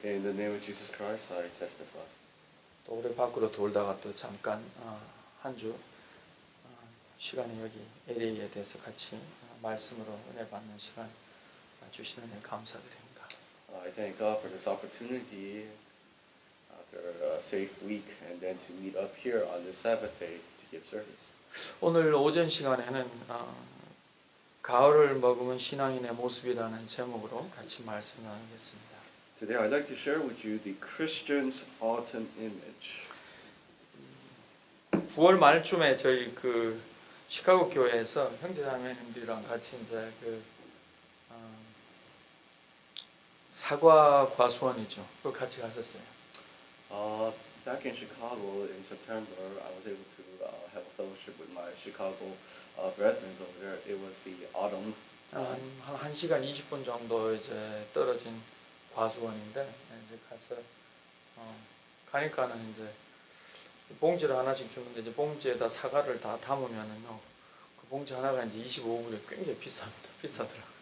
In the name of Jesus Christ, I testify. 또 우리 밖으로 돌다가 또 잠깐 한 주 시간에 여기 LA에 대해서 같이 말씀으로 은혜 받는 시간 주시는 일 감사드립니다. I thank God for this opportunity after a safe week and then to meet up here on the Sabbath day to give service. 오늘 오전 시간에는 가을을 머금은 신앙인의 모습이라는 제목으로 같이 말씀 나누겠습니다. Today I'd like to share with you the Christian's autumn image. 9월 말쯤에 저희 그 시카고 교회에서 형제자매님들이랑 같이 이제 사과 과수원이죠. 또 같이 갔었어요. Back in Chicago in September, I was able to have a fellowship with my Chicago brethren over there. It was the autumn. 한 1시간 20분 정도 이제 떨어진 과수원인데 이제 가서 가니까는 이제 봉지를 하나씩 주는데 이제 봉지에다 사과를 다 담으면은요 그 봉지 하나가 이제 25불에 굉장히 비싸더라고요.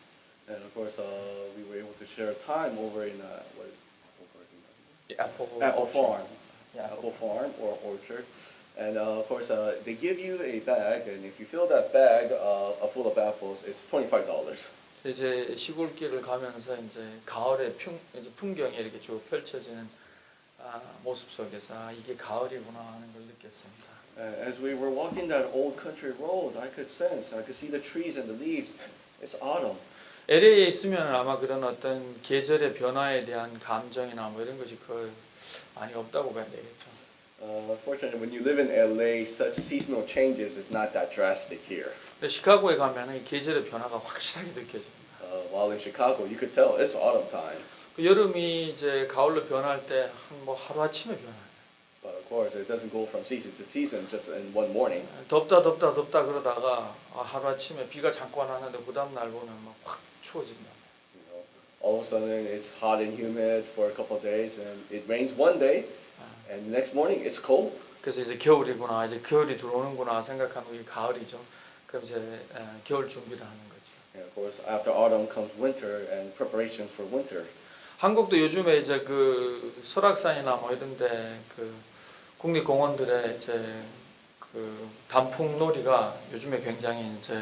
And of course, we were able to share time over in what is Apple Farm, Yeah, Apple Farm or orchard. And of course, they give you a bag, and if you fill that bag full of apples, it's $25. 이제 시골길을 가면서 이제 가을의 이제 풍경이 이렇게 쭉 펼쳐지는 모습 속에서 이게 가을이구나 하는 걸 느꼈습니다. As we were walking that old country road, I could see the trees and the leaves. It's autumn. LA에 있으면 아마 그런 어떤 계절의 변화에 대한 감정이나 뭐 이런 것이 거의 많이 없다고 봐야 되겠죠. Fortunately, when you live in LA, such seasonal changes is not that drastic here. 근데 시카고에 가면은 계절의 변화가 확실하게 느껴집니다. While in Chicago, you could tell it's autumn time. 그 여름이 이제 가을로 변할 때 뭐 하루 아침에 변해요. But of course, it doesn't go from season to season just in one morning. 덥다 그러다가 하루 아침에 비가 잠깐 왔는데 그 다음 날 보면 막 확 추워진다. You know, all of a sudden it's hot and humid for a couple of days, and it rains one day, and the next morning it's cold. 그래서 이제 겨울이구나, 이제 겨울이 들어오는구나 생각하면 이게 가을이죠. 그럼 이제 겨울 준비를 하는 거죠. And of course, after autumn comes winter and preparations for winter. 한국도 요즘에 이제 그 설악산이나 뭐 이런데 그 국립공원들의 이제 그 단풍놀이가 요즘에 굉장히 이제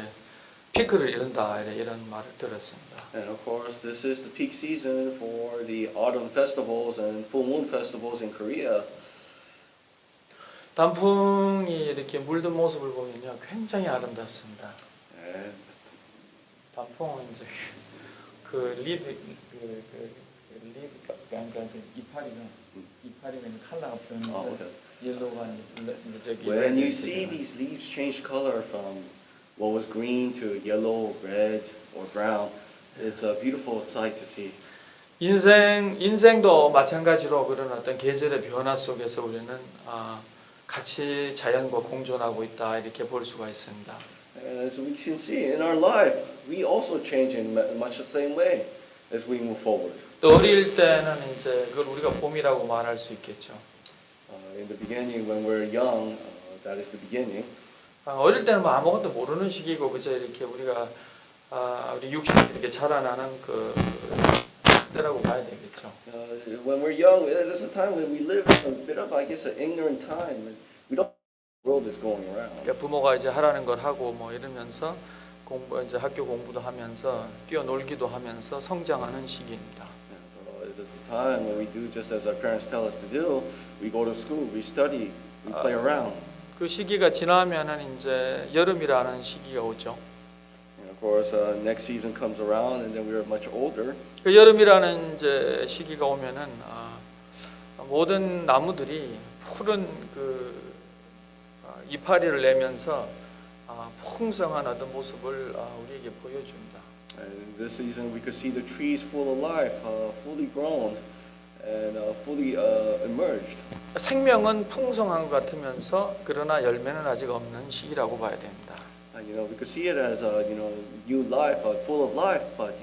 피크를 이룬다 이런 말을 들었습니다. And of course, this is the peak season for the autumn festivals and full moon festivals in Korea. 단풍이 이렇게 물든 모습을 보면요 굉장히 아름답습니다. And 단풍은 이제 그 이파리가 컬러가 변해서 옐로우가 저기 when you see these leaves change color from what was green to yellow, red, or brown, it's a beautiful sight to see. 인생도 마찬가지로 그런 어떤 계절의 변화 속에서 우리는 같이 자연과 공존하고 있다 이렇게 볼 수가 있습니다. And as we can see in our life, we also change in much the same way as we move forward. 또 어릴 때는 이제 그걸 우리가 봄이라고 말할 수 있겠죠. In the beginning, when we're young, that is the beginning. 어릴 때는 뭐 아무것도 모르는 시기고 그저 이렇게 우리가 우리 육신이 이렇게 자라나는 그 때라고 봐야 되겠죠. When we're young, it is a time when we live in a bit of, I guess, an ignorant time. And we don't know what the world is going around. 그러니까 부모가 이제 하라는 걸 하고 뭐 이러면서 이제 학교 공부도 하면서 뛰어놀기도 하면서 성장하는 시기입니다. It is a time when we do just as our parents tell us to do. We go to school, we study, we play around. 그 시기가 지나면은 이제 여름이라는 시기가 오죠. And of course, next season comes around, and then we are much older. 그 여름이라는 이제 시기가 오면은 모든 나무들이 푸른 그 이파리를 내면서 풍성한 어떤 모습을 우리에게 보여준다. And this season, we could see the trees full of life, fully grown, and fully emerged. 생명은 풍성한 것 같으면서 그러나 열매는 아직 없는 시기라고 봐야 됩니다. You know, we could see it as new life, full of life, but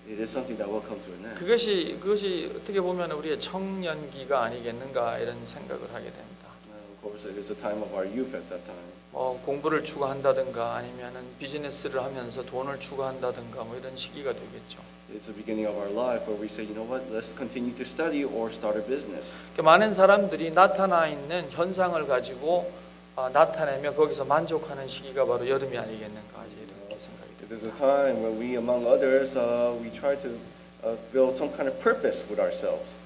it is something that will come to an end. 그것이 어떻게 보면 우리의 청년기가 아니겠는가 이런 생각을 하게 됩니다. Of course, it is a time of our youth at that time. 공부를 추구한다든가 아니면은 비즈니스를 하면서 돈을 추구한다든가 뭐 이런 시기가 되겠죠. It's the beginning of our life where we say, you know what, let's continue to study or start a business. 많은 사람들이 나타나 있는 현상을 가지고 나타내며 거기서 만족하는 시기가 바로 여름이 아니겠는가 이렇게 생각이 It 듭니다. is a time when we, among others, we try to build some kind of purpose with ourselves.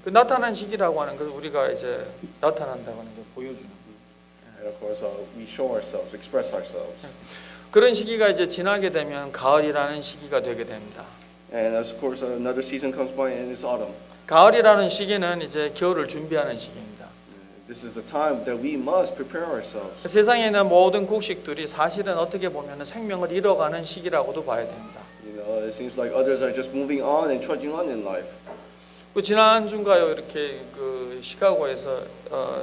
그 나타난 시기라고 하는 건 우리가 이제 나타난다고 하는 게 보여주는 And of course, we show ourselves, express ourselves. 그런 시기가 이제 지나게 되면 가을이라는 시기가 되게 됩니다. And of course, another season comes by and it's autumn. 가을이라는 시기는 이제 겨울을 준비하는 시기입니다. This is the time that we must prepare ourselves. 세상에 있는 모든 곡식들이 사실은 어떻게 보면 생명을 잃어가는 시기라고도 봐야 됩니다. You know, it seems like others are just moving on and trudging on in life. 그 지난 주인가요 이렇게 그 시카고에서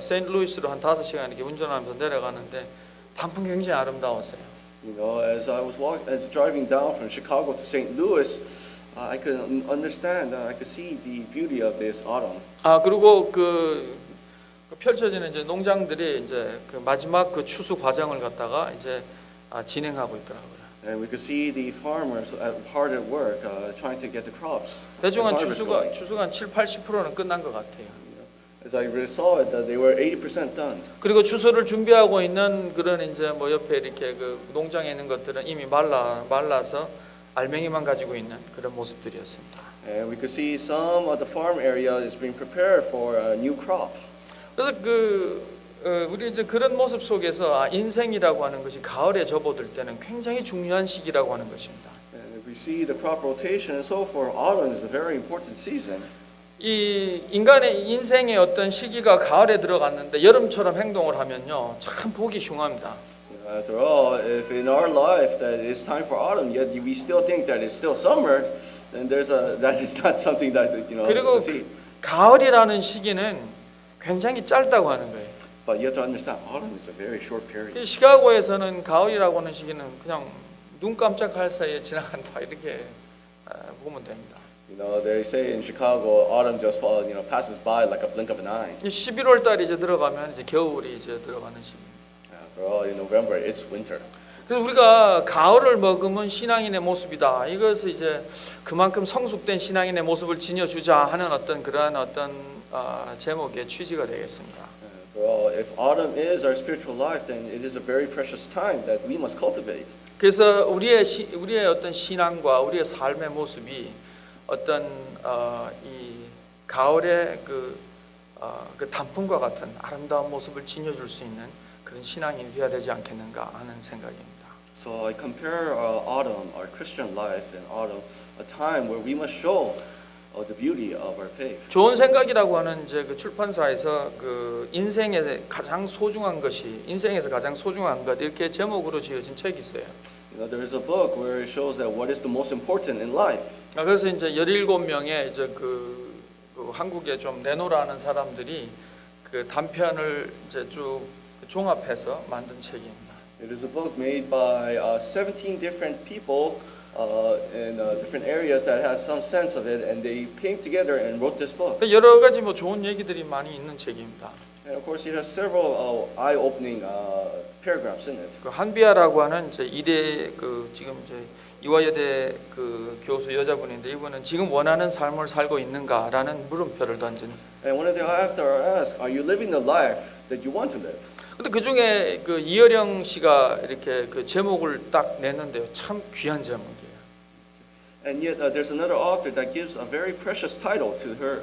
세인트루이스로 한 5시간 이렇게 운전하면서 내려가는데 단풍이 굉장히 아름다웠어요. You know, as I was driving down from Chicago to St. Louis, I could understand, I could see the beauty of this autumn. 그리고 그 펼쳐지는 이제 농장들이 이제 그 마지막 그 추수 과정을 갖다가 이제 진행하고 있더라고요. And we could see the farmers hard at work, trying to get the crops. 대충 한 the harvest going. 추수가 한 7-80%는 끝난 것 같아요. As I really saw it, that they were 80% done. 그리고 추수를 준비하고 있는 그런 이제 뭐 옆에 이렇게 그 농장에 있는 것들은 이미 말라서 알맹이만 가지고 있는 그런 모습들이었습니다. And we could see some of the farm area is being prepared for a new crop. 그래서 우리 이제 그런 모습 속에서 인생이라고 하는 것이 가을에 접어들 때는 굉장히 중요한 시기라고 하는 것입니다. And if we see the crop rotation and so forth, autumn is a very important season. 이 인간의 인생의 어떤 시기가 가을에 들어갔는데 여름처럼 행동을 하면요 참 보기 흉합니다. After all, if in our life that it's time for autumn, yet we still think that it's still summer, then that is not something that 그리고 to see. 가을이라는 시기는 굉장히 짧다고 하는 거예요. But you have to understand, autumn is a very short period. 시카고에서는 가을이라고 하는 시기는 그냥 눈 깜짝할 사이에 지나간다 이렇게 보면 됩니다. You know, they say in Chicago, autumn just passes by like a blink of an eye. 11월 달이 이제 들어가면 이제 겨울이 이제 들어가는 시기입니다. After all, in November, it's winter. 그래서 우리가 가을을 머금은 신앙인의 모습이다. 이것을 이제 그만큼 성숙된 신앙인의 모습을 지녀주자 하는 그러한 제목의 취지가 되겠습니다. After all, if autumn is our spiritual life, then it is a very precious time that we must cultivate. 그래서 우리의 어떤 신앙과 우리의 삶의 모습이 이 가을의 그 단풍과 같은 아름다운 모습을 지녀줄 수 있는 그런 신앙인이 되어야 되지 않겠는가 하는 생각입니다. So I compare autumn, our Christian life, and autumn, a time where we must show the beauty of our faith. 좋은 생각이라고 하는 이제 그 출판사에서 그 인생에서 가장 소중한 것이 인생에서 가장 소중한 것 이렇게 제목으로 지어진 책이 있어요. You know, there is a book where it shows that what is the most important in life. 그래서 이제 17명의 이제 그 한국에 좀 내노라는 사람들이 그 단편을 이제 쭉 종합해서 만든 책입니다. It is a book made by 17 different people in different areas that has some sense of it, and they came together and wrote this book. 여러 가지 뭐 좋은 얘기들이 많이 있는 책입니다. And of course, it has several eye-opening paragraphs in it. 그 한비아라고 하는 이제 이대 지금 이제 이화여대 그 교수 여자분인데 이분은 지금 원하는 삶을 살고 있는가라는 물음표를 던진. And one of the I have to ask, are you living the life that you want to live? 근데 그 중에 그 이어령 씨가 이렇게 그 제목을 딱 냈는데요. 참 귀한 제목이에요. And yet, there's another author that gives a very precious title to her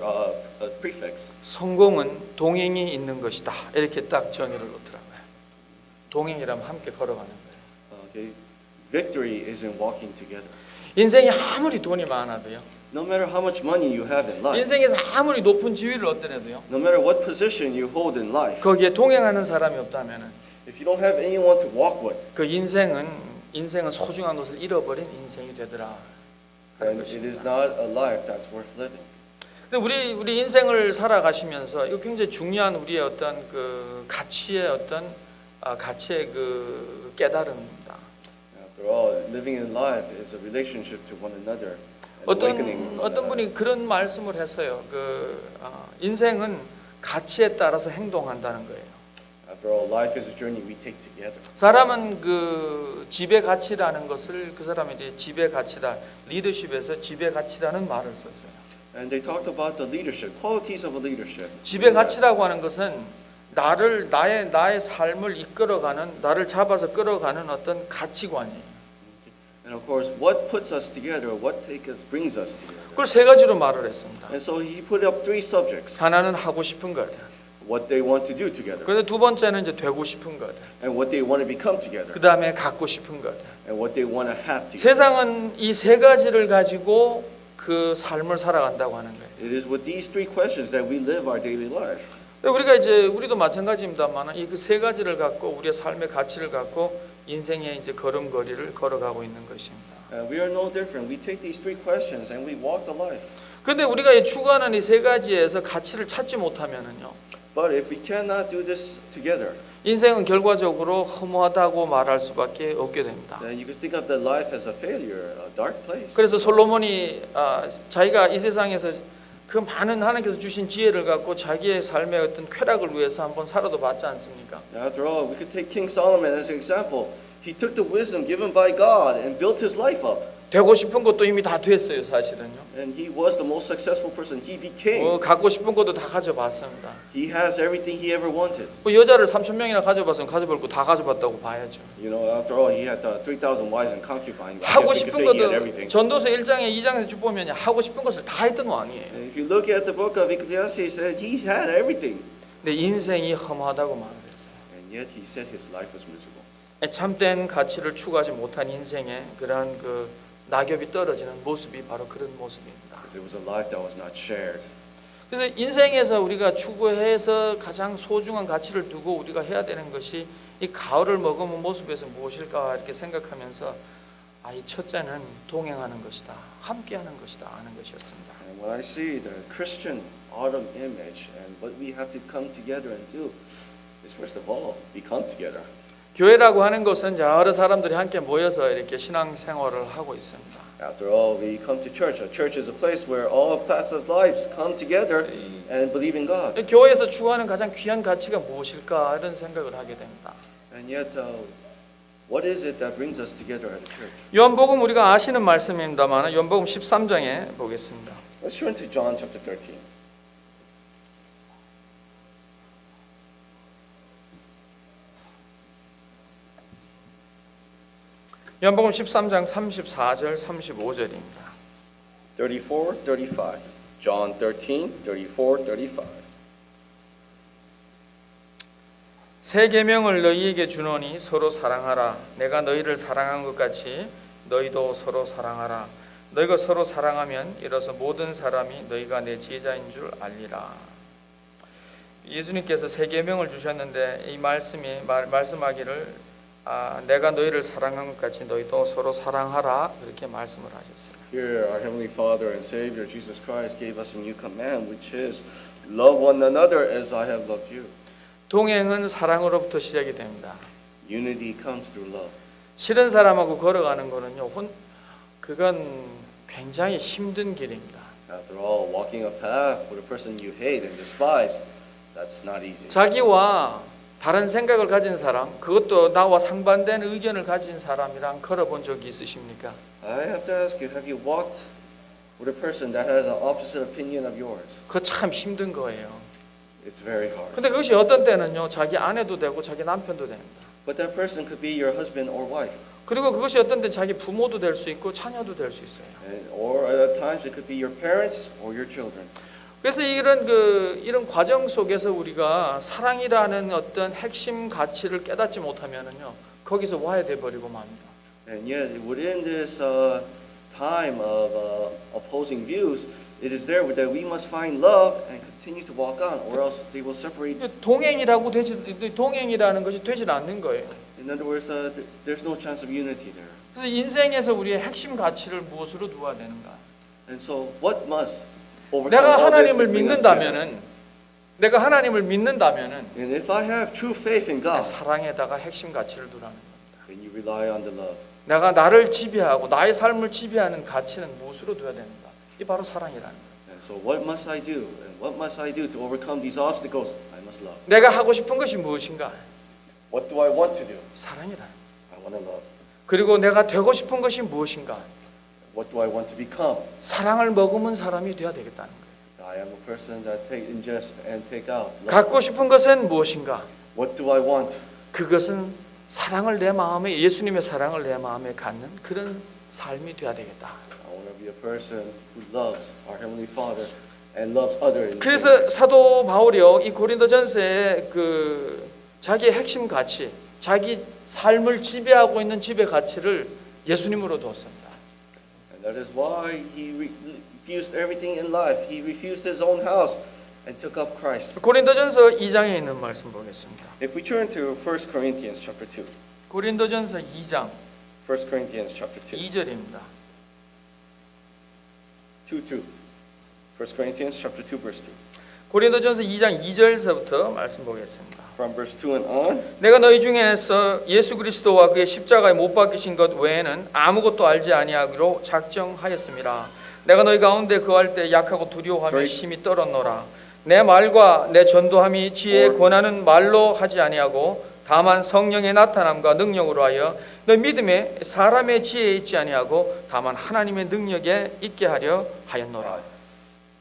prefix. 성공은 동행이 있는 것이다. 이렇게 딱 정의를 놓더라고요. 동행이라면 함께 걸어가는 거예요. Okay. Victory is in walking together. 인생이 아무리 돈이 많아도요. No matter how much money you have in life, 인생에서 아무리 높은 지위를 얻더라도요. no matter what position you hold in life, 거기에 동행하는 사람이 없다면은 if you don't have anyone to walk with, 그 인생은 소중한 것을 잃어버린 인생이 되더라. then it is not a life that's worth living. 근데 우리 인생을 살아가시면서 이거 굉장히 중요한 우리의 어떤 그 가치의 그 깨달음입니다. After all, living in life is a relationship to one another. And awakening. 어떤 분이 그런 말씀을 했어요. 인생은 가치에 따라서 행동한다는 거예요. After all, life is a journey we take together. 사람은 그 집의 가치라는 것을 그 사람이 이제 집의 가치다, 리더십에서 집의 가치라는 말을 썼어요. And they talked about the leadership, qualities of a leadership. 집의 가치라고 하는 것은 나의 삶을 이끌어가는, 나를 잡아서 끌어가는 어떤 가치관이에요. And of course, what puts us together, what brings us together. 그걸 세 가지로 말을 했습니다. And so he put up three subjects: 하나는 하고 싶은 것, what they want to do together, 그런데 두 번째는 이제 되고 싶은 것, and what they want to become together, 그 다음에 갖고 싶은 것. and what they want to have together. 세상은 이 세 가지를 가지고 그 삶을 살아간다고 하는 거예요. It is with these three questions that we live our daily life. 우리도 마찬가지입니다만 이 그 세 가지를 갖고 우리의 삶의 가치를 갖고 인생의 이제 걸음걸이를 걸어가고 있는 것입니다. We are no different. We take these three questions and we walk the life. 그런데 우리가 이 추구하는 이 세 가지에서 가치를 찾지 못하면은요, But if we cannot do this together, 인생은 결과적으로 허무하다고 말할 수밖에 없게 됩니다. then you can think of the life as a failure, a dark place. 그래서 솔로몬이 자기가 이 세상에서 그 많은 하나님께서 주신 지혜를 갖고 자기의 삶의 어떤 쾌락을 위해서 한번 살아도 봤지 않습니까? After all, we could take King Solomon as an example. He took the wisdom given by God and built his life up. 되고 싶은 것도 이미 다 됐어요, 사실은요. And he was the most successful person. He became. 갖고 싶은 것도 다 가져봤습니다. He has everything he ever wanted. 여자를 3,000명이나 가져봤으면 가져볼 거 다 가져봤다고 봐야죠. You know, after all, he had 3,000 wives and concubines. I 하고 guess we could 싶은 say he had 것도 everything. 전도서 1장에 2장에서 쭉 보면 하고 싶은 것을 다 했던 왕이에요. And if you look at the book of Ecclesiastes, he had everything. 근데 인생이 허무하다고 말을 했어요. And yet he said his life was miserable. 참된 가치를 추구하지 못한 인생에 그러한 그 낙엽이 떨어지는 모습이 바로 그런 모습입니다. Because it was a life that was not shared. 그래서 인생에서 우리가 추구해서 가장 소중한 가치를 두고 우리가 해야 되는 것이 이 가을을 머금은 모습에서 무엇일까 이렇게 생각하면서 이 첫째는 동행하는 것이다, 함께하는 것이다 하는 것이었습니다. And when I see the Christian autumn image and what we have to come together and do is first of all, we come together. 교회라고 하는 것은 여러 사람들이 함께 모여서 이렇게 신앙생활을 하고 있습니다. After all, we come to church. A church is a place where all facets of lives come together and believe in God. 교회에서 추구하는 가장 귀한 가치가 무엇일까 이런 생각을 하게 됩니다. And yet, what is it that brings us together at a church? 요한복음 우리가 아시는 말씀입니다만 요한복음 13장에 보겠습니다. Let's turn to John chapter 13. 요한복음 13장 34절 35절입니다. 34, 35. John 13, 34, 35. 새 계명을 너희에게 주노니 서로 사랑하라. 내가 너희를 사랑한 것 같이 너희도 서로 사랑하라. 너희가 서로 사랑하면 이로써 모든 사람이 너희가 내 제자인 줄 알리라. 예수님께서 새 계명을 주셨는데 이 말씀이 말씀하기를 내가 너희를 사랑한 것 같이 너희도 서로 사랑하라 그렇게 말씀을 하셨어요. Here, our Heavenly Father and Savior Jesus Christ gave us a new command, which is love one another as I have loved you. 동행은 사랑으로부터 시작이 됩니다. Unity comes through love. 싫은 사람하고 걸어가는 거는요, 그건 굉장히 힘든 길입니다. After all, walking a path with a person you hate and despise, that's not easy. 자기와 다른 생각을 가진 사람, 그것도 나와 상반된 의견을 가진 사람이랑 걸어본 적이 있으십니까? I have to ask you, have you walked with a person that has an opposite opinion of yours? 그거 참 힘든 거예요. It's very hard. 근데 그것이 어떤 때는요, 자기 아내도 되고 자기 남편도 됩니다. But that person could be your husband or wife. 그리고 그것이 어떤 때 자기 부모도 될 수 있고 자녀도 될 수 있어요. Or at times it could be your parents or your children. 그래서 이런 과정 속에서 우리가 사랑이라는 어떤 핵심 가치를 깨닫지 못하면은요, 거기서 와해돼 버리고 맙니다. And yet, within this time of opposing views, it is there that we must find love and continue to walk on, or else they will separate. 동행이라는 것이 되질 않는 거예요. In other words, there's no chance of unity there. 그래서 인생에서 우리의 핵심 가치를 무엇으로 두어야 되는가? And so, what must overcome 내가 all this to 하나님을 bring us together? 믿는다면은 And if I have true faith in God, 사랑에다가 핵심 가치를 두라는 겁니다. then you rely on the love. 내가 나를 지배하고 나의 삶을 지배하는 가치는 무엇으로 둬야 되는가? 이 바로 사랑이라는 거예요. And And so what must I do? And what must I do to overcome these obstacles? I must love. 내가 하고 싶은 것이 무엇인가? What do I want to do? 사랑이라. I want to love. 그리고 내가 되고 싶은 것이 무엇인가? What do I want to become? 사랑을 머금은 사람이 되어야 되겠다는 거예요. I am a person that ingest and take out. Love. 갖고 싶은 것은 무엇인가? What do I want? 그것은 사랑을 내 마음에 예수님의 사랑을 내 마음에 갖는 그런 삶이 되어야 되겠다. I want to be a person who loves our Heavenly Father and loves others. 그래서 사도 바울이요 이 고린도전서에 그 자기의 핵심 가치, 자기 삶을 지배하고 있는 지배 가치를 예수님으로 뒀습니다. And that is why he refused everything in life. He refused his own house and took up Christ. 고린도전서 2장에 있는 말씀 보겠습니다. If we turn to 1 Corinthians chapter 2. 고린도전서 2장 1 Corinthians chapter 2. 2절입니다. 2:2. 1 Corinthians chapter 2 verse 2. 고린도전서 2장 2절서부터 말씀 보겠습니다. From verse 2 and on. 내가 너희 중에서 예수 그리스도와 그의 십자가에 못 박히신 것 외에는 아무것도 알지 아니하기로 작정하였습니다. 내가 너희 가운데 거할 때 약하고 두려워하며 심히 떨었노라. 내 말과 내 전도함이 지혜의 권하는 말로 하지 아니하고 다만 성령의 나타남과 능력으로 하여 너희 믿음에 사람의 지혜에 있지 아니하고 다만 하나님의 능력에 있게 하려 하였노라.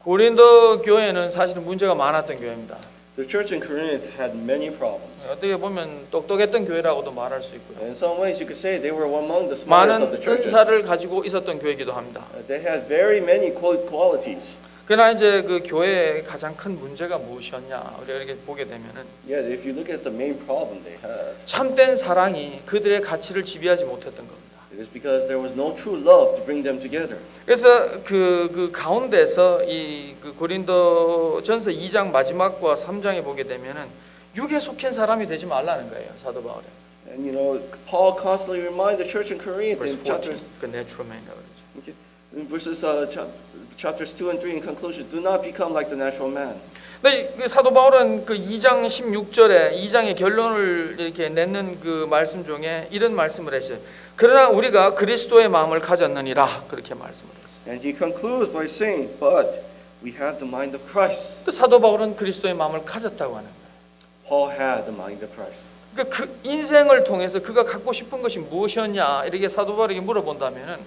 고린도 교회는 사실은 문제가 많았던 교회입니다. The church in Corinth had many problems. 어떻게 보면 똑똑했던 교회라고도 말할 수 있고요. In some ways you could say they were among the smartest of 많은 the churches. 은사를 가지고 있었던 교회이기도 합니다. They had very many qualities. 그러나 이제 그 교회의 가장 큰 문제가 무엇이었냐 우리가 이렇게 보게 되면은 Yet if you look at the main problem they had, 참된 사랑이 그들의 가치를 지배하지 못했던 겁니다. it is because there was no true love to bring them together. 그래서 그 가운데서 이 고린도전서 2장 마지막과 3장에 보게 되면은 육에 속한 사람이 되지 말라는 거예요. 사도 바울은. And you know, Paul constantly reminds the church in Corinth Verse in 14, chapters 그 natural man이라고 그러죠. okay, in verses chapters 2 and 3 in conclusion, do not become like the natural man. 근데 그 사도 바울은 그 2장 16절에 2장의 결론을 이렇게 내는 그 말씀 중에 이런 말씀을 했어요. 그러나 우리가 그리스도의 마음을 가졌느니라 그렇게 말씀을 했어요. And he concludes by saying, but we have the mind of Christ. 그 사도 바울은 그리스도의 마음을 가졌다고 하는 거예요. Paul had the mind of Christ. 그 인생을 통해서 그가 갖고 싶은 것이 무엇이었냐 이렇게 사도 바울에게 물어본다면은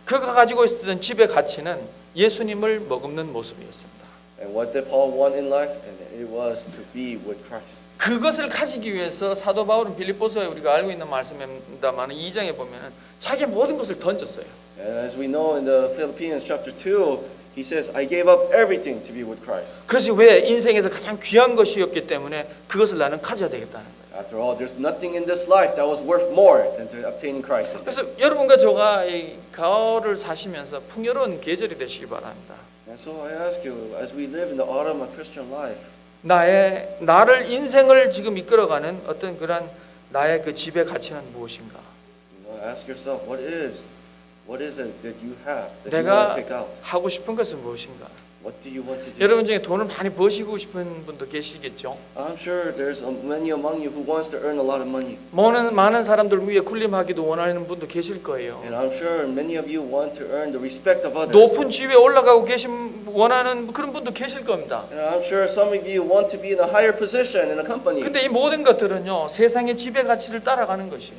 그가 가지고 있었던 지배 가치는 예수님을 머금는 모습이었습니다. And what did Paul want in life? And it was to be with Christ. 그것을 가지기 위해서 사도 바울은 빌립보서에 우리가 알고 있는 말씀입니다만 2장에 보면은 자기 모든 것을 던졌어요. And as we know in the Philippians chapter 2, he says, I gave up everything to be with Christ. 그것이 왜 인생에서 가장 귀한 것이었기 때문에 그것을 나는 가져야 되겠다는 거예요. After all, there's nothing in this life that was worth more than to obtaining Christ. 그래서 여러분과 저가 이 가을을 사시면서 풍요로운 계절이 되시기 바랍니다. And so I ask you, as we live in the autumn of Christian life, 나를 인생을 지금 이끌어가는 어떤 그런 나의 그 지배 가치는 무엇인가? you know, ask yourself, what is it that you have that you want 내가 to take out? 하고 싶은 것은 무엇인가? What do you want to do? 여러분 중에 돈을 많이 버시고 싶은 분도 계시겠죠. I'm sure there's many among you who wants to earn a lot of money. 많은 사람들 위에 군림하기도 원하는 분도 계실 거예요. And I'm sure many of you want to earn the respect of others. 높은 지위에 올라가고 원하는 그런 분도 계실 겁니다. And I'm sure some of you want to be in a higher position in a company. 근데 이 모든 것들은요 세상의 지배 가치를 따라가는 것이에요.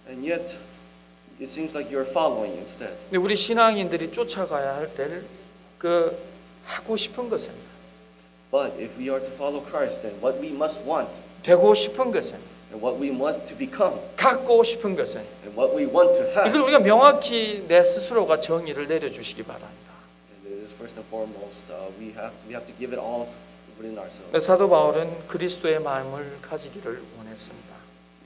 And yet, it seems like you're following instead. 근데 우리 신앙인들이 쫓아가야 할 때를 그 하고 싶은 것은 But if we are to follow Christ, then what we must want, 되고 싶은 것은 and what we want to become, 갖고 싶은 것은 and what we want to have, 이걸 우리가 명확히 내 스스로가 정의를 내려주시기 바랍니다. and it is first and foremost, we have to give it all within ourselves. 사도 바울은 그리스도의 마음을 가지기를 원했습니다.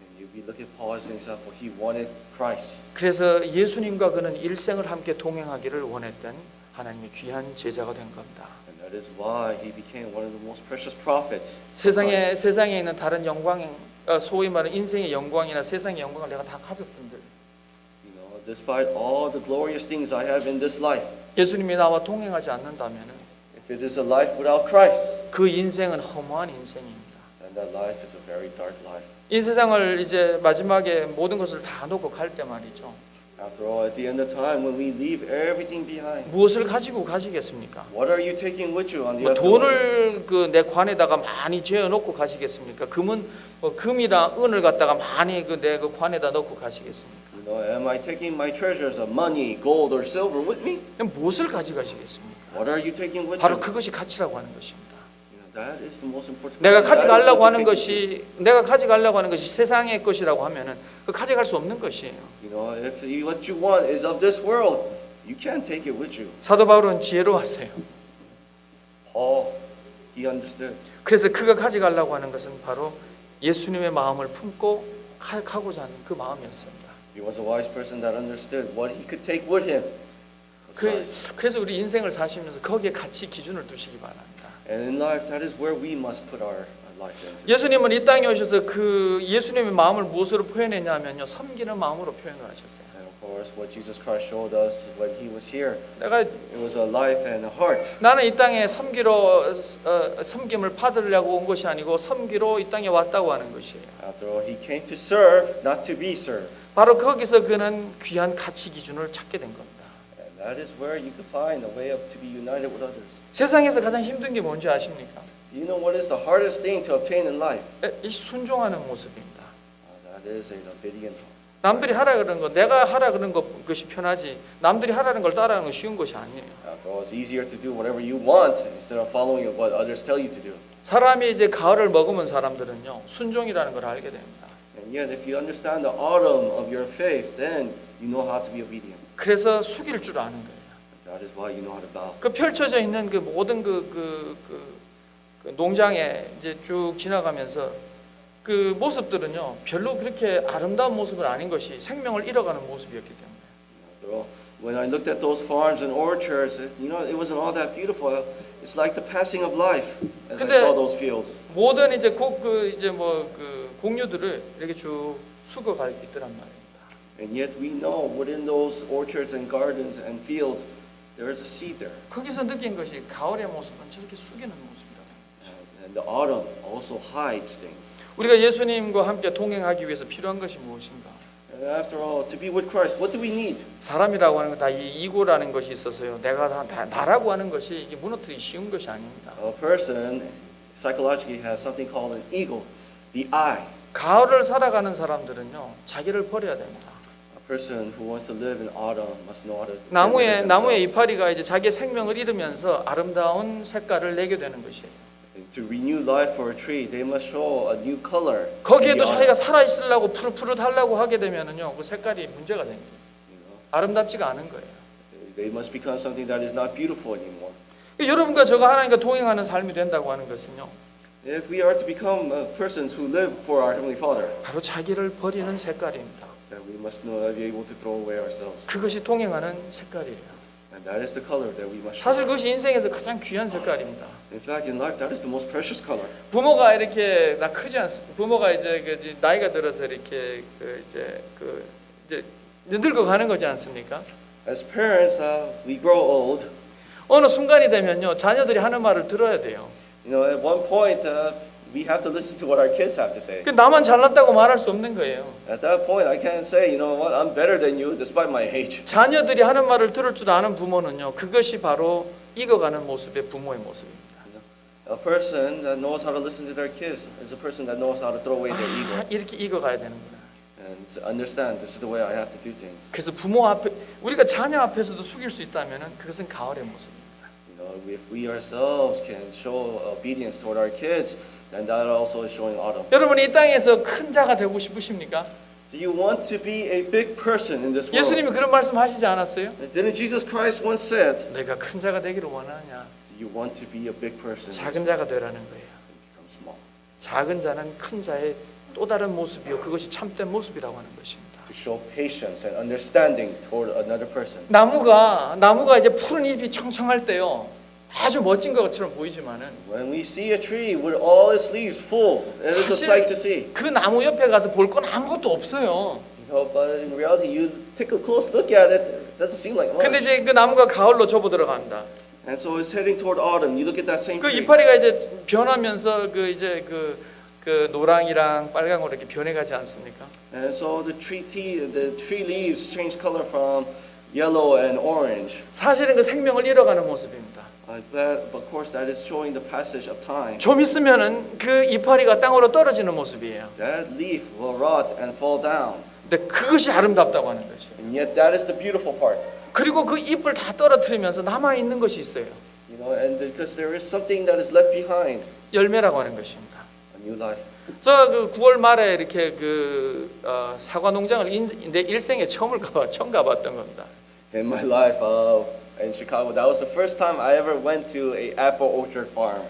And we look at Paul as an example. He wanted Christ. 그래서 예수님과 그는 일생을 함께 동행하기를 원했던 하나님의 귀한 제자가 된 겁니다. And that is why he became one of the most precious prophets. 세상에 있는 다른 영광, 소위 말하는 인생의 영광이나 세상의 영광을 내가 다 가졌던들. You know, despite all the glorious things I have in this life, 예수님이 나와 동행하지 않는다면은 if it is a life without Christ, 그 인생은 허무한 인생입니다. then that life is a very dark life. 이 세상을 이제 마지막에 모든 것을 다 놓고 갈 때 말이죠. After all, at the end of time, when we leave everything behind, 무엇을 가지고 가시겠습니까? what are you taking with you on the 뭐 afterlife? 돈을 그 내 관에다가 많이 재어놓고 가시겠습니까? 금이나 은을 갖다가 많이 그 내 그 관에다 넣고 가시겠습니까? You know, am I taking my treasures of money, gold, or silver with me? 그럼 무엇을 가져가시겠습니까? What are you taking with 바로 you? 그것이 가치라고 하는 것입니다. You know, that is the most important. 내가 That is 가져가려고 what 하는 you take with you. 것이 내가 가져가려고 하는 것이 세상의 것이라고 하면은 그 가져갈 수 없는 것이에요. You know, if what you want is of this world, you can't take it with you. 사도 바울은 지혜로웠어요. Paul, he understood. 그래서 그가 가져가려고 하는 것은 바로 예수님의 마음을 품고 가고자 하는 그 마음이었습니다. He was a wise person that understood what he could take with him. Was wise. 그래서 우리 인생을 사시면서 거기에 가치 기준을 두시기 바랍니다. And in life, that is where we must put our life into. 예수님은 이 땅에 오셔서 그 예수님의 마음을 무엇으로 표현했냐면요, 섬기는 마음으로 표현을 하셨어요. And of course, what Jesus Christ showed us when he was here, 내가 it was a life and a heart. 나는 이 땅에 섬김을 받으려고 온 것이 아니고 섬기로 이 땅에 왔다고 하는 것이에요. After all, he came to serve, not to be served. 바로 거기서 그는 귀한 가치 기준을 찾게 된 겁니다. And that is where you can find a way to be united with others. 세상에서 가장 힘든 게 뭔지 아십니까? Do you know what is the hardest thing to obtain in life? 이 순종하는 모습입니다. That is obedience. 남들이 하라 그러는 거, 내가 하라 그러는 것이 편하지 남들이 하라는 걸 따라하는 건 쉬운 것이 아니에요. After all, it's easier to do whatever you want instead of following what others tell you to do. 사람이 이제 가을을 머금은 사람들은요, 순종이라는 걸 알게 됩니다. And yet, if you understand the autumn of your faith, then you know how to be obedient. 그래서 숙일 줄 아는 거예요. That is why you know how to bow. 그 펼쳐져 있는 그 모든 그 농장에 이제 쭉 지나가면서 그 모습들은요, 별로 그렇게 아름다운 모습은 아닌 것이 생명을 잃어가는 모습이었기 때문에. After all, when I looked at those farms and orchards, it wasn't all that beautiful. It's like the passing of life as I 근데 saw those fields. 모든 이제 그 곡류들을 이렇게 쭉 수거가 있더란 말입니다. And yet we know within those orchards and gardens and fields, there is a seed there. 거기서 느낀 것이 가을의 모습은 저렇게 숙이는 모습이라는 거예요. And the autumn also hides things. 우리가 예수님과 함께 동행하기 위해서 필요한 것이 무엇인가? And after all, to be with Christ, what do we need? 사람이라고 하는 건 다 이 이고라는 것이 있어서요. 내가 다 나라고 하는 것이 이게 무너뜨리기 쉬운 것이 아닙니다. A person psychologically has something called an ego, the I. 가을을 살아가는 사람들은요, 자기를 버려야 됩니다. A person who wants to live in autumn must know how to 나무의 themselves. 이파리가 이제 자기의 생명을 잃으면서 아름다운 색깔을 내게 되는 것이에요. To renew life for a tree, they must show a new color. in 거기에도 the 자기가 autumn, 살아 있으려고 푸릇푸릇하려고 하게 되면은요, 그 색깔이 문제가 됩니다. you know. 아름답지가 않은 거예요. They must become something that is not beautiful anymore. 여러분과 저가 하나님과 동행하는 삶이 된다고 하는 것은요, If we are to become persons who live for our Heavenly Father, 바로 자기를 버리는 색깔입니다. then we must know that we are able to throw away ourselves. 그것이 동행하는 색깔이에요. And that is the color that we must show. 사실 그것이 인생에서 가장 귀한 색깔입니다. In fact, in life, that is the most precious color. 부모가 이렇게 나 크지 않습니다. 부모가 이제 나이가 들어서 이렇게 이제 늙어가는 거지 않습니까? As parents, we grow old. 어느 순간이 되면요, 자녀들이 하는 말을 들어야 돼요. You know, at one point, we have to listen to what our kids have to say. 그 나만 잘났다고 말할 수 없는 거예요. At that point, I can't say, you know what, I'm better than you despite my age. 자녀들이 하는 말을 들을 줄 아는 부모는요, 그것이 바로 익어가는 모습의 부모의 모습입니다. A person that knows how to listen to their kids is a person that knows how to throw away their ego 이렇게 익어가야 되는구나. and to understand this is the way I have to do things. 그래서 부모 앞에 우리가 자녀 앞에서도 숙일 수 있다면은 그것은 가을의 모습입니다. You know, if we ourselves can show obedience toward our kids, then that also is showing autumn. 여러분이 이 땅에서 큰 자가 되고 싶으십니까? Do you want to be a big person in this world? 예수님이 그런 말씀하시지 않았어요? Didn't Jesus Christ once said, 내가 큰 자가 되기를 원하냐? do you want to be a big person? 작은 자가 되라는 거예요. Become small. 작은 자는 큰 자의 또 다른 모습이요, 그것이 참된 모습이라고 하는 것입니다. To show patience and understanding toward another person. 나무가 이제 푸른 잎이 청청할 때요, 아주 멋진 것처럼 보이지만은 When we see a tree with all its leaves full, it is a sight to see. 그 나무 옆에 가서 볼 건 아무것도 없어요. You know, but in reality, you take a close look at it, it doesn't seem like 근데 much. 이제 그 나무가 가을로 접어들어간다. And so it's heading toward autumn. You look at that same 그 tree. 이파리가 이제 변하면서 그 그 노랑이랑 빨강으로 이렇게 변해가지 않습니까? And so the tree leaves change color from yellow and orange. 사실은 그 생명을 잃어가는 모습입니다. But of course, that is showing the passage of time. 좀 있으면은 그 이파리가 땅으로 떨어지는 모습이에요. That leaf will rot and fall down. 근데 그것이 아름답다고 하는 것이에요. And yet, that is the beautiful part. 그리고 그 잎을 다 떨어뜨리면서 남아 있는 것이 있어요. You know, and because there is something that is left behind, 열매라고 하는 것입니다. a new life. 저 그 9월 말에 이렇게 사과 농장을 내 일생에 처음 가봤던 겁니다. In my life in Chicago, that was the first time I ever went to a apple orchard farm.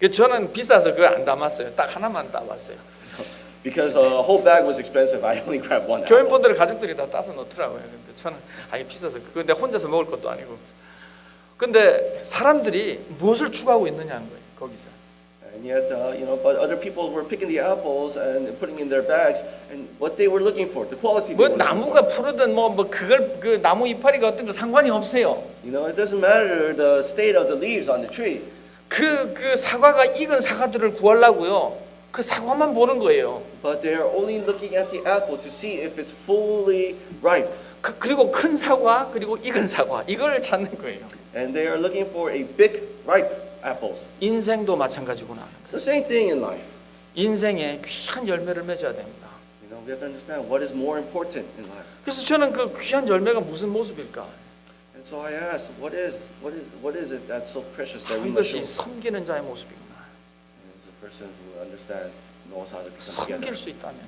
저는 비싸서 그거 안 담았어요. 딱 하나만 따봤어요. Because a whole bag was expensive, I only grabbed one apple. 교인분들 가족들이 다 따서 놓더라고요. 근데 저는 이게 비싸서 근데 혼자서 먹을 것도 아니고. 근데 사람들이 무엇을 추구하고 있느냐는 거예요. 거기서. And yet, but other people were picking the apples and putting in their bags, and what they were looking for, the quality. 뭐 나무가 푸르든 뭐 그걸 그 나무 이파리가 어떤 거 상관이 없어요. You know, it doesn't matter the state of the leaves on the tree. 그 사과가 익은 사과들을 구하려고요. 그 사과만 보는 거예요. But they are only looking at the apple to see if it's fully ripe. 그리고 큰 사과 그리고 익은 사과 이걸 찾는 거예요. And they are looking for a big, ripe apples. 인생도 마찬가지구나. It's the same thing in life. 인생에 귀한 열매를 맺어야 됩니다. You know, we have to understand what is more important in life. 그래서 저는 그 귀한 열매가 무슨 모습일까? And so I asked, what is it that's so precious that we 한 must 것이 show? 섬기는 자의 모습이구나. And it's a person who understands, knows how to become together. 섬길 수 있다면,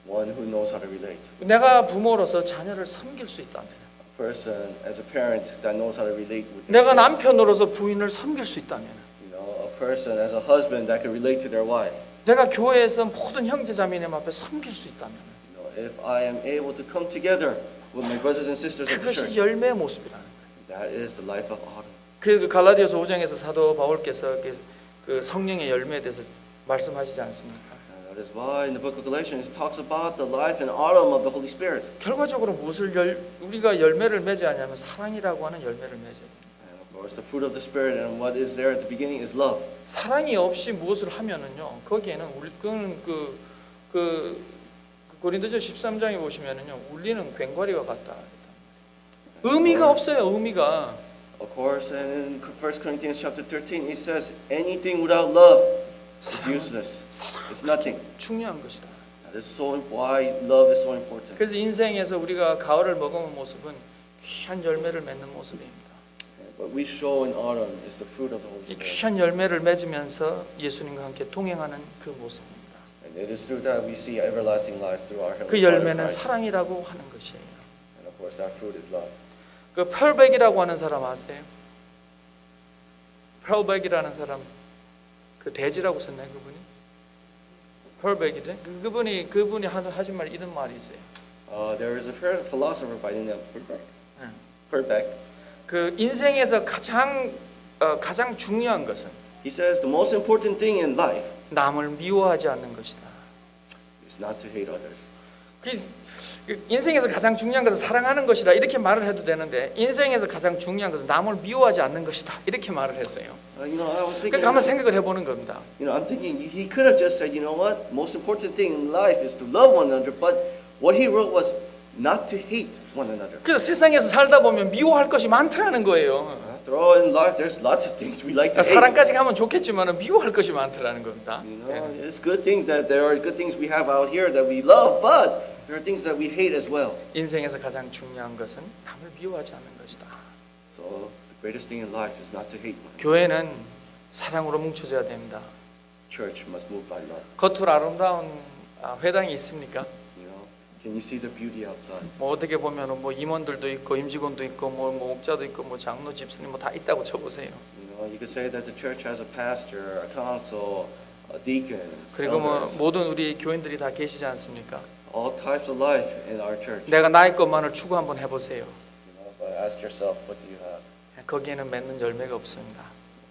One who knows how to relate. 내가 부모로서 자녀를 섬길 수 있다면, A person as a parent that knows how to relate with their 내가 kids. 남편으로서 부인을 섬길 수 있다면, You know, a person as a husband that can relate to their wife. 내가 교회에서 모든 형제자매님 앞에 섬길 수 있다면, You know, if I am able to come together with my brothers and sisters of the 그것이 church, 열매의 모습이라는 거예요. that is the life of autumn. 그 갈라디아서 5장에서 사도 바울께서 그 성령의 열매에 대해서 말씀하시지 않습니까? And that is why in the book of Galatians it talks about the life and autumn of the Holy Spirit. 결과적으로 무엇을 우리가 열매를 맺어야 하냐면 사랑이라고 하는 열매를 맺어야 돼요. And of course, the fruit of the Spirit and what is there at the beginning is love. 사랑이 없이 무엇을 하면은요, 거기에는 고린도전 13장에 보시면은요, 울리는 괭과리와 같다. 의미가 없어요, 의미가. Of course, and in 1 Corinthians chapter 13 it says anything without love is useless. It's nothing. 중요한 것이다. That is so why love is so important. 그래서 인생에서 우리가 가을을 먹은 모습은 귀한 열매를 맺는 모습입니다. What we show in autumn is the fruit of the Holy 이 Spirit. 귀한 열매를 맺으면서 예수님과 함께 동행하는 그 모습입니다. And it is through that we see everlasting life through our 그 Heavenly Father 열매는 Christ. 사랑이라고 하는 것이에요. And of course, that fruit is love. 그 펄백이라고 하는 사람 아세요? 펄백이라는 사람, 그 돼지라고 썼나요, 그분이? 펄백이래? 그분이 하신 말 이런 말이 있어요. There is a philosopher by the name of 응. Perbeck. 그 인생에서 가장 중요한 것은 He says the most important thing in life 남을 미워하지 않는 것이다. is not to hate others. 그 인생에서 가장 중요한 것은 사랑하는 것이다 이렇게 말을 해도 되는데 인생에서 가장 중요한 것은 남을 미워하지 않는 것이다 이렇게 말을 했어요. You know, I was thinking. 그러니까 한번 생각을 해보는 겁니다. You know, I'm thinking he could have just said, you know what, most important thing in life is to love one another. But what he wrote was not to hate one another. 그래서 세상에서 살다 보면 미워할 것이 많더라는 거예요. After all, in life, there's lots of things we like to hate. 사랑까지 가면 좋겠지만 미워할 것이 많더라는 겁니다. You know, it's good thing that there are good things we have out here that we love, but there are things that we hate as well. 인생에서 가장 중요한 것은 남을 미워하지 않는 것이다. So the greatest thing in life is not to hate one. 교회는 사랑으로 뭉쳐져야 됩니다. Church must move by love. 겉으로 아름다운 회당이 있습니까? You know, can you see the beauty outside? 뭐 어떻게 보면은 뭐 임원들도 있고 임직원도 있고 뭐 목자도 있고 뭐 장로 집사님 뭐 다 있다고 쳐보세요. You know, you could say that the church has a pastor, a council, deacons, 그리고 뭐 elders, 모든 우리 교인들이 다 계시지 않습니까? all types of life in our church. 내가 나의 것만을 추구 한번 해보세요. You know, but ask yourself, what do you have? 거기에는 맺는 열매가 없습니다.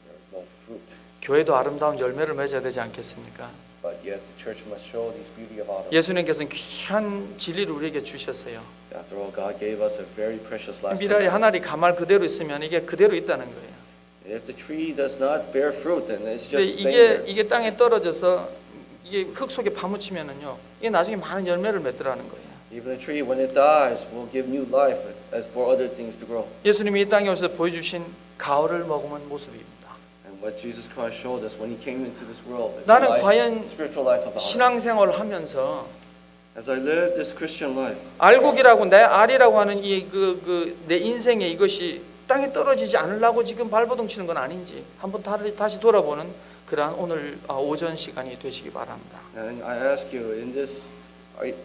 There is no fruit. 교회도 아름다운 열매를 맺어야 되지 않겠습니까? But yet the church must show this beauty of autumn. 예수님께서는 귀한 진리를 우리에게 주셨어요. After all, God gave us a very precious last 미랄이 life. 하나리 가말 그대로 있으면 이게 그대로 있다는 거예요. If the tree does not bear fruit, then it's 근데 just staying there. 이게 땅에 떨어져서 이게 흙 속에 파묻히면은요, 이게 나중에 많은 열매를 맺더라는 거예요. Even a tree, when it dies, will give new life as for other things to grow. 예수님이 이 땅에 오셔서 보여주신 가을을 머금은 모습입니다. And what Jesus Christ showed us when He came into this world is 나는 life, 과연 spiritual life of autumn. 신앙생활을 하면서 As I live this Christian life, 알곡이라고 내 알이라고 하는 이 내 인생에 이것이 땅에 떨어지지 않으려고 지금 발버둥 치는 건 아닌지 한번 다시 돌아보는 그러한 오늘 오전 시간이 되시기 바랍니다. and I ask you, in this,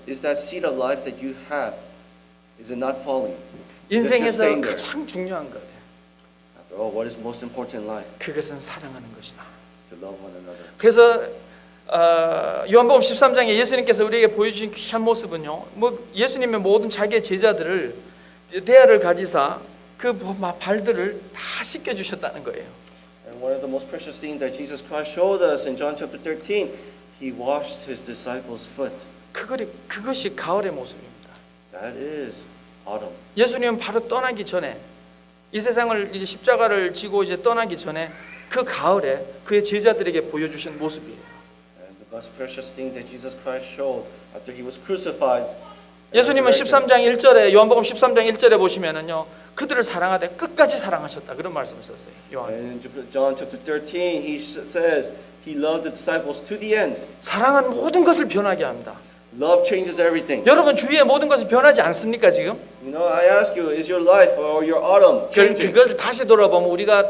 is that seed of life that you have, is it not falling? Is it just 인생에서 staying there? 가장 중요한 것, After all, what is most important in life? 그것은 사랑하는 것이다. To love one another. 그래서 요한복음 13장에 예수님께서 우리에게 보여주신 귀한 모습은요, 뭐 예수님의 모든 자기의 제자들을 대화를 가지사 그 발들을 다 씻겨 주셨다는 거예요. And one of the most precious things that Jesus Christ showed us in John chapter 13, He washed His disciples' foot. 그것이 가을의 모습입니다. That is autumn. 예수님은 바로 떠나기 전에 이 세상을 이제 십자가를 지고 이제 떠나기 전에 그 가을에 그의 제자들에게 보여주신 모습이에요. And the most precious thing that Jesus Christ showed after He was crucified. 예수님은 13장 1절에 요한복음 13장 1절에 보시면은요, 그들을 사랑하되 끝까지 사랑하셨다 그런 말씀을 썼어요. 요한. And in John chapter 13, He says He loved the disciples to the end. 사랑은 모든 것을 변하게 합니다. Love changes everything. 여러분 주위의 모든 것이 변하지 않습니까 지금? You know, I ask you, is your life or your autumn changing? 그것을 다시 돌아보면 우리가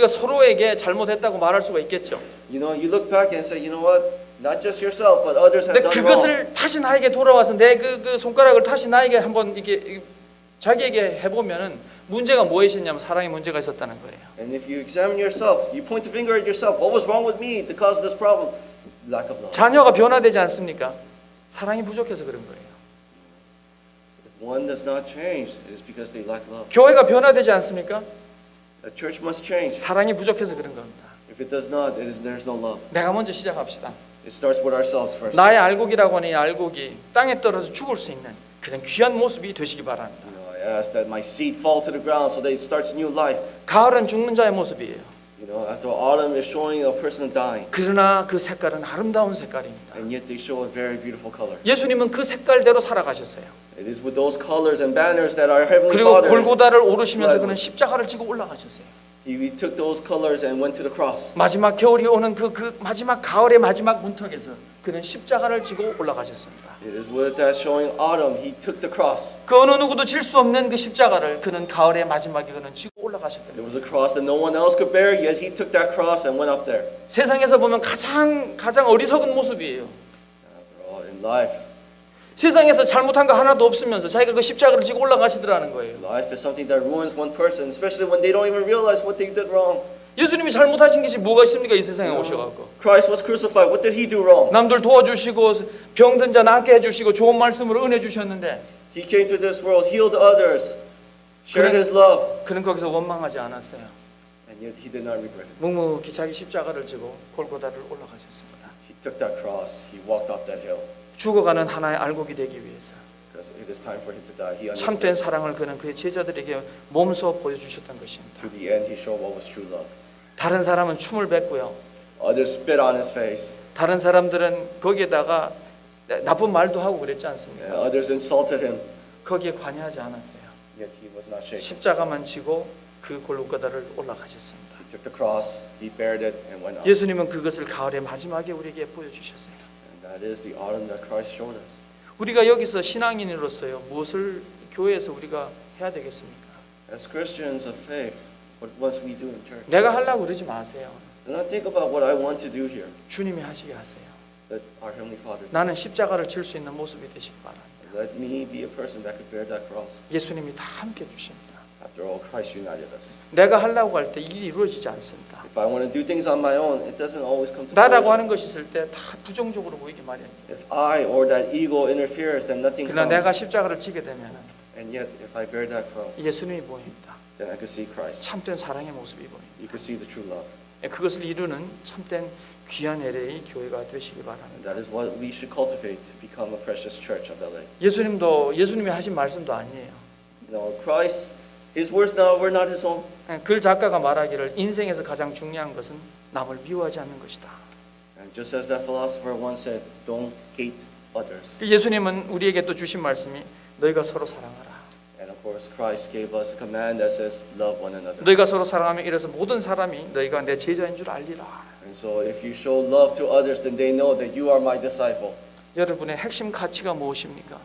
서로에게 잘못했다고 말할 수가 있겠죠. You know, you look back and say, you know what? Not just yourself, but others have 근데 done wrong. 그것을 다시 나에게 돌아와서 내 그 손가락을 다시 나에게 한번 이게 자기에게 해보면은 문제가 무엇이냐면 사랑의 문제가 있었다는 거예요. And if you examine yourself, you point the finger at yourself. What was wrong with me to cause this problem? Lack of love. 자녀가 변화되지 않습니까? 사랑이 부족해서 그런 거예요. If one does not change, it is because they lack love. 교회가 변화되지 않습니까? A church must change. 사랑이 부족해서 그런 겁니다. If it does not, there's no love. 내가 먼저 시작합시다. It starts with ourselves first. 나의 알곡이라고 하는 이 알곡이 땅에 떨어져 죽을 수 있는 그런 귀한 모습이 되시기 바랍니다. You know, I ask that my seed fall to the ground so that it starts new life. 가을은 죽는 자의 모습이에요. You know, after autumn is showing a person dying, 그러나 그 색깔은 아름다운 색깔입니다. and yet they show a very beautiful color. 예수님은 그 색깔대로 살아가셨어요. It is with those colors and banners that our heavenly 그리고 Father. 골고다를 오르시면서 그는 십자가를 지고 올라가셨어요. He took those colors and went to the cross. 마지막 겨울이 오는 그 마지막 가을의 마지막 문턱에서 그는 십자가를 지고 올라가셨습니다. It is with that showing autumn. He took the cross. 그 어느 누구도 질 수 없는 그 십자가를 그는 가을의 마지막에 그는 지고 올라가셨다. It was a cross that no one else could bear, yet he took that cross and went up there. 세상에서 보면 가장 어리석은 모습이에요. After all, in life, 세상에서 잘못한 거 하나도 없으면서 자기가 그 십자가를 지고 올라가시더라는 거예요. life is something that ruins one person, especially when they don't even realize what they did wrong. 예수님이 잘못하신 것이 뭐가 있습니까? 이 세상에 오셔갖고 Christ was crucified. What did he do wrong? 남들 도와주시고 병든 자 낫게 해주시고 좋은 말씀으로 은혜 주셨는데 He came to this world, healed others, shared his love, 그는 거기서 원망하지 않았어요. and yet he did not regret it. 묵묵히 자기 십자가를 지고 골고다를 올라가셨습니다. He took that cross. He walked up that hill 죽어가는 하나의 알곡이 되기 위해서 because it is time for him to die. He 참된 understood. 사랑을 그는 그의 제자들에게 몸소 보여주셨던 것입니다. To the end, he showed what was true love. 다른 사람은 춤을 뱉고요. Others spit on his face, 다른 사람들은 거기에다가 나쁜 말도 하고 그랬지 and 않습니까? others insulted him, 거기에 관여하지 않았어요. yet he was not shaken. 십자가만 지고 그 골고다를 올라가셨습니다. He took the cross, he bared it, and went up. 예수님은 그것을 가을의 마지막에 우리에게 보여주셨어요. And that is the autumn that Christ showed us. 우리가 여기서 신앙인으로서요, 무엇을 교회에서 우리가 해야 되겠습니까? As Christians of faith, what must we do in church? 내가 하려고 그러지 마세요. Do not think about what I want to do here. 주님이 하시게 하세요. Let our Heavenly Father do. 나는 십자가를 질 수 있는 모습이 되시기 바랍니다. Let me be a person that could bear that cross. 예수님이 다 함께 주십니다. After all, Christ united us. 내가 하려고 할 때 일이 이루어지지 않습니다. If I want to do things on my own, it doesn't always come to 나라고 fruition. 하는 것이 있을 때 다 부정적으로 보이기 마련이에요. If I or that ego interferes, then nothing 그러나 내가 comes. 십자가를 지게 되면 And yet, if I bear that cross, 예수님이 보입니다. then I could see Christ. 참된 사랑의 모습이 보입니다. You could see the true love. 그것을 이루는 참된 귀한 LA 교회가 되시기 바랍니다. And that is what we should cultivate to become a precious church of LA. 예수님이 하신 말씀도 아니에요. You know, Christ, His words now were not His own. 글 작가가 말하기를 인생에서 가장 중요한 것은 남을 미워하지 않는 것이다. And just as that philosopher once said, don't hate others. 예수님은 우리에게 또 주신 말씀이 너희가 서로 사랑하라. And of course, Christ gave us a command that says, love one another. 너희가 서로 사랑하며 이래서 모든 사람이 너희가 내 제자인 줄 알리라. And so if you show love to others, then they know that you are my disciple. 여러분의 핵심 가치가 무엇입니까?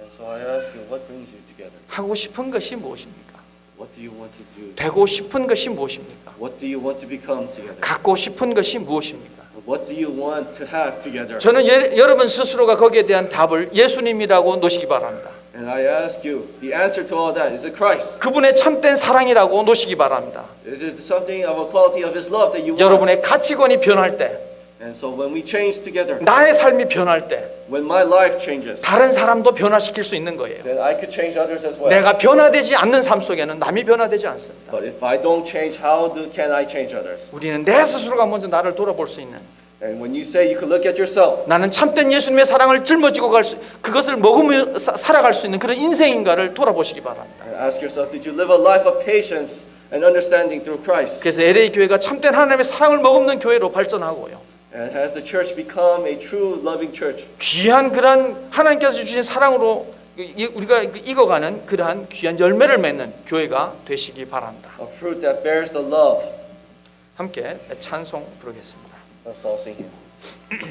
And so I ask you, what brings you together? 하고 싶은 것이 무엇입니까? What do you want to do? 되고 싶은 것이 무엇입니까? What do you want to become together? 갖고 싶은 것이 무엇입니까? What do you want to have together? 저는 여러분 스스로가 거기에 대한 답을 예수님이라고 놓으시기 바랍니다. And I ask you, the answer to all that, is it Christ? 그분의 참된 사랑이라고 놓으시기 바랍니다. Is it something of a quality of His love that you want? 여러분의 가치관이 변할 때, And so when we change together, 나의 삶이 변할 때 when my life changes, 다른 사람도 변화시킬 수 있는 거예요. then I could change others as well. 내가 변화되지 않는 삶 속에는 남이 변화되지 않습니다. But if I don't change, how can I change others? 우리는 내 스스로가 먼저 나를 돌아볼 수 있는, And when you say you could look at yourself, 나는 참된 예수님의 사랑을 짊어지고 갈 수, 그것을 먹으며 살아갈 수 있는 그런 인생인가를 돌아보시기 바랍니다. and ask yourself, did you live a life of patience and understanding through Christ? 그래서 LA 교회가 참된 하나님의 사랑을 머금는 교회로 발전하고요. And has the church become a true loving church? 귀한 그러한 하나님께서 주신 사랑으로 우리가 익어가는 그러한 귀한 열매를 맺는 교회가 되시기 바랍니다. A fruit that bears the love. 함께 찬송 부르겠습니다. Let's all sing it.